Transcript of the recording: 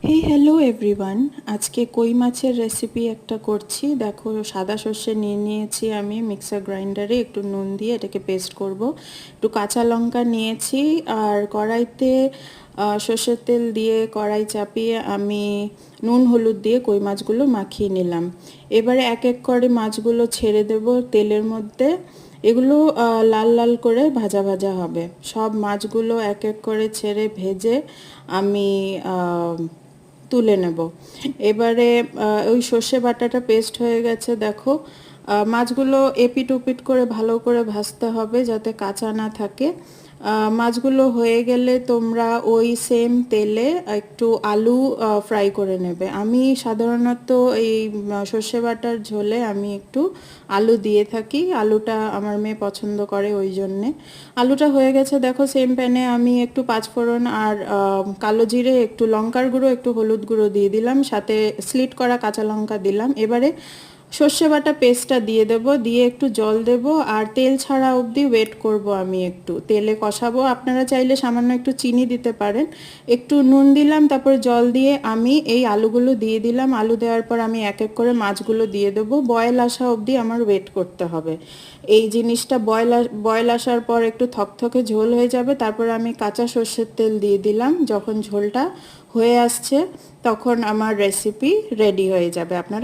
হে hello everyone, আজকে কই মাছের রেসিপি একটা করছি। দেখো, সাদা সর্ষে নিয়ে নিয়েছি আমি মিক্সার গ্রাইন্ডারে, একটু নুন দিয়ে এটাকে পেস্ট করব। একটু কাঁচা লঙ্কা নিয়েছি আর কড়াইতে সর্ষের তেল দিয়ে কড়াই চাপিয়ে আমি নুন হলুদ দিয়ে কই মাছগুলো মাখিয়ে নিলাম। এবারে এক এক করে মাছগুলো ছেড়ে দেব তেলের মধ্যে। এগুলো লাল লাল করে ভাজা ভাজা হবে। সব মাছগুলো এক এক করে ছেড়ে ভেজে আমি তুলে নেব। এবারে ওই সর্ষে বাটাটা পেস্ট হয়ে গেছে, দেখো। মাছগুলো এপিট ওপিট করে ভালো করে ভাজতে হবে যাতে কাঁচা না থাকে। মাছগুলো হয়ে গেলে তোমরা ওই সেম তেলে একটু আলু ফ্রাই করে নেবে। আমি সাধারণত এই সর্ষে বাটার ঝোলে আমি একটু আলু দিয়ে থাকি, আলুটা আমার মেয়ে পছন্দ করে ওই জন্যে। আলুটা হয়ে গেছে, দেখো। সেম প্যানে আমি একটু পাঁচফোড়ন আর কালো জিরে, একটু লঙ্কার গুঁড়ো, একটু হলুদ গুঁড়ো দিয়ে দিলাম, সাথে স্লিট করা কাঁচা লঙ্কা দিলাম। এবারে সর্ষে বাটা পেস্টটা দিয়ে দেব, দিয়ে একটু জল দেব আর তেল ছাড়া অবধি ওয়েট করব। আমি একটু তেলে কষাবো। আপনারা চাইলে সামান্য একটু চিনি দিতে পারেন। একটু নুন দিলাম, তারপর জল দিয়ে আমি এই আলুগুলো দিয়ে দিলাম। আলু দেওয়ার পর আমি এক এক করে মাছগুলো দিয়ে দেবো। বয়েল আসা অবধি আমার ওয়েট করতে হবে। এই জিনিসটা বয়েল আসার পর একটু থকথকে ঝোল হয়ে যাবে। তারপর আমি কাঁচা সর্ষের তেল দিয়ে দিলাম। যখন ঝোলটা হয়ে আসছে তখন আমার রেসিপি রেডি হয়ে যাবে। আপনারা